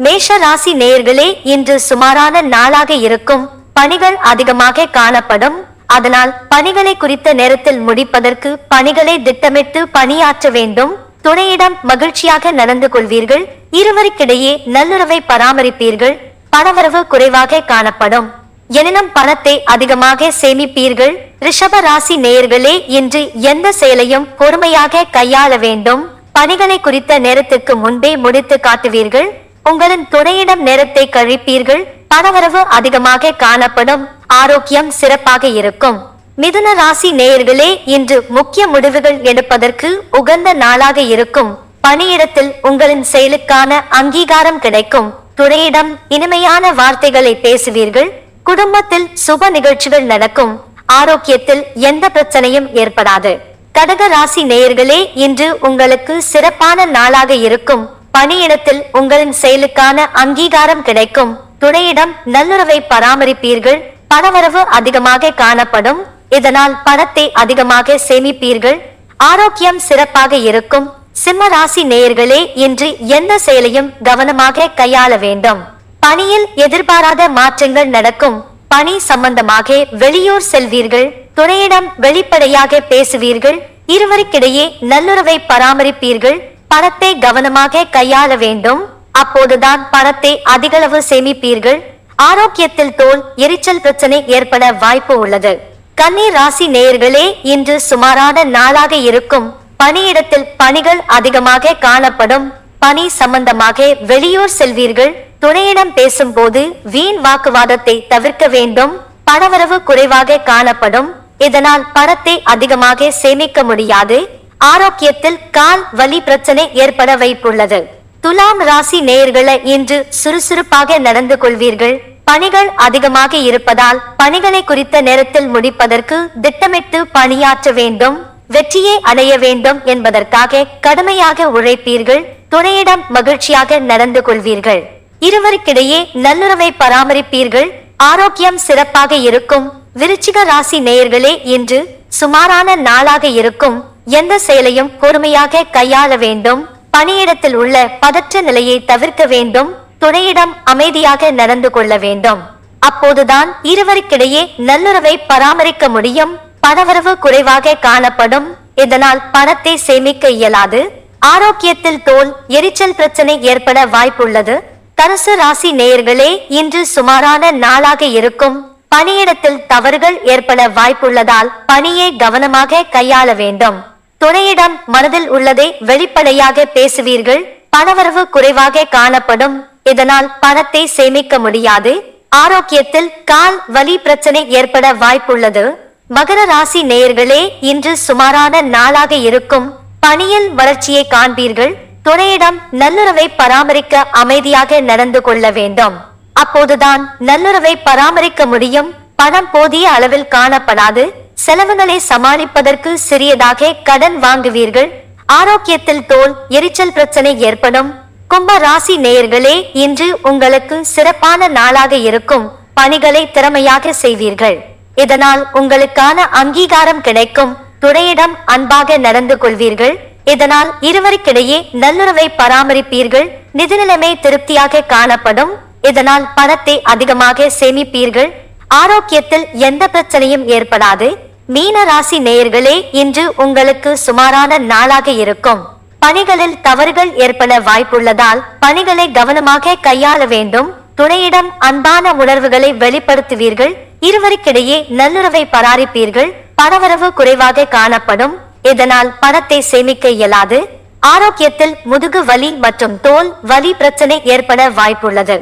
மேஷ ராசி நேயர்களே, இன்று சுமாரான நாளாக இருக்கும். பணிகள் அதிகமாக காணப்படும். அதனால் பணிகளை குறித்த நேரத்தில் முடிப்பதற்கு பணிகளை திட்டமிட்டு பணியாற்ற வேண்டும். துணையிடம் மகிழ்ச்சியாக நடந்து கொள்வீர்கள். இருவருக்கிடையே நல்லுறவை பராமரிப்பீர்கள். பணவரவு குறைவாக காணப்படும். எனினும் பணத்தை அதிகமாக சேமிப்பீர்கள். ரிஷப ராசி நேயர்களே, இன்று எந்த செயலையும் பொறுமையாக கையாள வேண்டும். பணிகளை குறித்த நேரத்திற்கு முன்பே முடித்து காட்டுவீர்கள். உங்களின் துணையிடம் நேரத்தை கழிப்பீர்கள். பணவரவு அதிகமாக காணப்படும். ஆரோக்கியம் சிறப்பாக இருக்கும். மிதுன ராசி நேயர்களே, இன்று முக்கிய முடிவுகள் எடுப்பதற்கு உகந்த நாளாக இருக்கும். பணியிடத்தில் உங்களின் செயலுக்கான அங்கீகாரம் கிடைக்கும். துணையிடம் இனிமையான வார்த்தைகளை பேசுவீர்கள். குடும்பத்தில் சுப நிகழ்ச்சிகள் நடக்கும். ஆரோக்கியத்தில் எந்த பிரச்சனையும் ஏற்படாது. கடக ராசி நேயர்களே, இன்று உங்களுக்கு சிறப்பான நாளாக இருக்கும். பணியிடத்தில் உங்களின் செயலுக்கான அங்கீகாரம் கிடைக்கும். துணையிடம் நல்லுறவை பராமரிப்பீர்கள். பணவரவு அதிகமாக காணப்படும். இதனால் பணத்தை அதிகமாக சேமிப்பீர்கள். ஆரோக்கியம் சிறப்பாக இருக்கும். சிம்ம ராசி நேயர்களே, இன்று எந்த செயலையும் கவனமாக கையாள வேண்டும். பணியில் எதிர்பாராத மாற்றங்கள் நடக்கும். பணி சம்பந்தமாக வெளியூர் செல்வீர்கள். துணையிடம் வெளிப்படையாக பேசுவீர்கள். இருவருக்கிடையே நல்லுறவை பராமரிப்பீர்கள். பணத்தை கவனமாக கையாள வேண்டும். அப்போதுதான் பணத்தை அதிகளவு சேமிப்பீர்கள். ஆரோக்கியத்தில் தோல் எரிச்சல் பிரச்சனை ஏற்பட வாய்ப்பு உள்ளது. கன்னி ராசி நேயர்களே, இன்று சுமாரான நாளாக இருக்கும். பணியிடத்தில் பணிகள் அதிகமாக காணப்படும். பணி சம்பந்தமாக வெளியூர் செல்வீர்கள். துணையிடம் பேசும்போது வீண் வாக்குவாதத்தை தவிர்க்க வேண்டும். பணவரவு குறைவாக காணப்படும். இதனால் பணத்தை அதிகமாக சேமிக்க முடியாது. ஆரோக்கியத்தில் கால் வலி பிரச்சனை ஏற்பட வாய்ப்புள்ளது. துலாம் ராசி நேயர்களே, இன்று சுறுசுறுப்பாக நடந்து கொள்வீர்கள். பணிகள் அதிகமாக இருப்பதால் பணிகளை குறித்த நேரத்தில் முடிப்பதற்கு திட்டமிட்டு பணியாற்ற வேண்டும். வெற்றியை அடைய வேண்டும் என்பதற்காக கடுமையாக உழைப்பீர்கள். துணையிடம் மகிழ்ச்சியாக நடந்து கொள்வீர்கள். இருவருக்கிடையே நல்லுறவை பராமரிப்பீர்கள். ஆரோக்கியம் சிறப்பாக இருக்கும். விருச்சிக ராசி நேயர்களே, இன்று சுமாரான நாளாக இருக்கும். எந்த செயலையும் பொறுமையாக கையாள வேண்டும். பணியிடத்தில் உள்ள பதற்ற நிலையை தவிர்க்க வேண்டும். துணையிடம் அமைதியாக நடந்து கொள்ள வேண்டும். அப்போதுதான் இருவருக்கிடையே நல்லுறவை பராமரிக்க முடியும். பணவரவு குறைவாக காணப்படும். இதனால் பணத்தை சேமிக்க இயலாது. ஆரோக்கியத்தில் தோல் எரிச்சல் பிரச்சனை ஏற்பட வாய்ப்புள்ளது. தனுசு ராசி நேயர்களே, இன்று சுமாரான நாளாக இருக்கும். பணியிடத்தில் தவறுகள் ஏற்பட வாய்ப்புள்ளதால் பணியை கவனமாக கையாள வேண்டும். துணையிடம் மனதில் உள்ளதை வெளிப்படையாக பேசுவீர்கள். பணவரவு குறைவாக காணப்படும். இதனால் பணத்தை சேமிக்க முடியாது. ஆரோக்கியத்தில் கால் வலி பிரச்சனை ஏற்பட வாய்ப்புள்ளது. மகர ராசி நேயர்களே, இன்று சுமாரான நாளாக இருக்கும். பணியில் வளர்ச்சியை காண்பீர்கள். துணையிடம் நல்லுறவை பராமரிக்க அமைதியாக நடந்து கொள்ள வேண்டும். அப்போதுதான் நல்லுறவை பராமரிக்க முடியும். பணம் போதிய அளவில் காணப்படாது. செலவுகளை சமாளிப்பதற்கு சிறியதாக கடன் வாங்குவீர்கள். ஆரோக்கியத்தில் தோல் எரிச்சல் பிரச்சனை ஏற்படும். கும்ப ராசி நேயர்களே, இன்று உங்களுக்கு சிறப்பான நாளாக இருக்கும். பணிகளை திறமையாக செய்வீர்கள். இதனால் உங்களுக்கான அங்கீகாரம் கிடைக்கும். துணையிடம் அன்பாக நடந்து கொள்வீர்கள். இதனால் இருவருக்கிடையே நல்லுறவை பராமரிப்பீர்கள். நிதிநிலைமை திருப்தியாக காணப்படும். இதனால் பணத்தை அதிகமாக சேமிப்பீர்கள். ஆரோக்கியத்தில் எந்த பிரச்சனையும் ஏற்படாது. மீன ராசி நேயர்களே, இன்று உங்களுக்கு சுமாரான நாளாக இருக்கும். பணிகளில் தவறுகள் ஏற்பட வாய்ப்புள்ளதால் பணிகளை கவனமாக கையாள வேண்டும். துணையிடம் அன்பான உணர்வுகளை வெளிப்படுத்துவீர்கள். இருவருக்கிடையே நல்லுறவை பராமரிப்பீர்கள். பணவரவு குறைவாக காணப்படும். இதனால் பணத்தை சேமிக்க இயலாது. ஆரோக்கியத்தில் முதுகு வலி மற்றும் தோல் வலி பிரச்சனை ஏற்பட வாய்ப்புள்ளது.